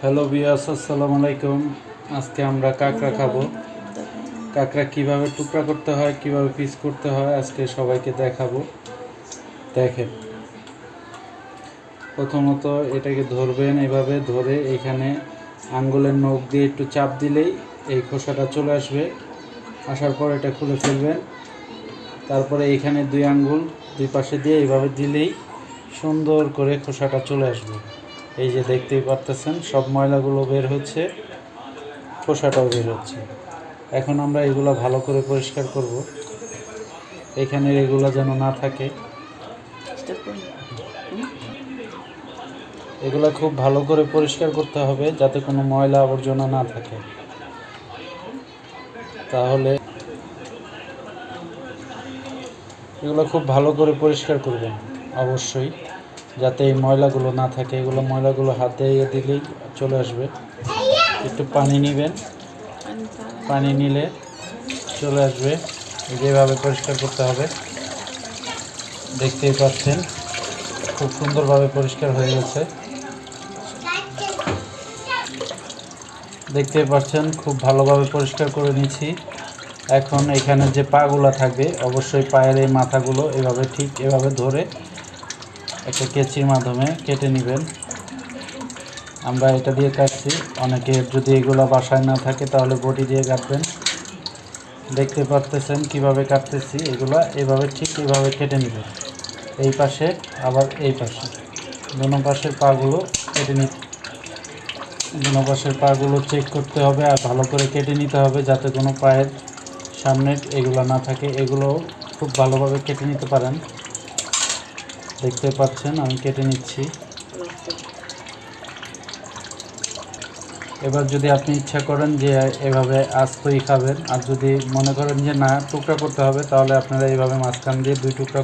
Hello বিয়াস, আসসালামু আলাইকুম। আজকে আমরা কাঁকড়া খাবো। কাঁকড়া কিভাবে টুকরা করতে হয়, কিভাবে পিস করতে হয় আজকে সবাইকে দেখাবো। দেখেন, প্রথমত এটাকে ধরবেন, এভাবে ধরে এখানে আঙ্গুলের নখ দিয়ে একটু চাপ দিলেই এই খোসাটা চলে আসবে। আসার পর এটা খুলে ফেলবেন। তারপরে এইখানে দুই আঙ্গুল দুই পাশে দিয়ে এইভাবে দিলেই সুন্দর করে খোসাটা চলে আসবে। এই যে দেখতেই পারতেছেন, সব ময়লাগুলো বের হচ্ছে, খোসাটাও বের হচ্ছে। এখন আমরা এগুলো ভালো করে পরিষ্কার করব, এখানে এগুলো যেন না থাকে। এগুলো খুব ভালো করে পরিষ্কার করতে হবে যাতে কোনো ময়লা আবর্জনা না থাকে। তাহলে এগুলো খুব ভালো করে পরিষ্কার করবেন অবশ্যই, যাতে এই ময়লাগুলো না থাকে। এগুলো ময়লাগুলো হাতে দিলেই চলে আসবে। একটু পানি নেবেন, পানি নিলে চলে আসবে। যেভাবে পরিষ্কার করতে হবে দেখতেই পাচ্ছেন, খুব সুন্দরভাবে পরিষ্কার হয়ে গেছে। দেখতেই পাচ্ছেন খুব ভালোভাবে পরিষ্কার করে নিচ্ছি। এখন এখানে যে পাগুলো থাকবে, অবশ্যই পায়ের এই মাথাগুলো এভাবে ঠিক এভাবে ধরে একটা কেচির মাধ্যমে কেটে নেবেন। আমরা এটা দিয়ে কাটছি, অনেকে যদি এগুলো বাসায় না থাকে তাহলে বটি দিয়ে কাটবেন। দেখতে পারতেছেন কিভাবে কাটতেছি। এগুলো এভাবে ঠিক এভাবে কেটে নেবেন, এই পাশে আবার এই পাশে, দোনো পাশের পাগুলো কেটে নিতে, দোনো পাশের পাগুলো চেক করতে হবে আর ভালো করে কেটে নিতে হবে যাতে কোনো পায়ের সামনের এগুলো না থাকে। এগুলো খুব ভালোভাবে কেটে নিতে পারেন। দেখতে পাচ্ছেন আমি কেটে নিচ্ছি। এবার যদি আপনি ইচ্ছা করেন যে এভাবে আস্তই খাবেন, আর যদি মনে করেন যে না টুকরা করতে হবে, তাহলে আপনারা এইভাবে মাঝখান দিয়ে দুই টুকরা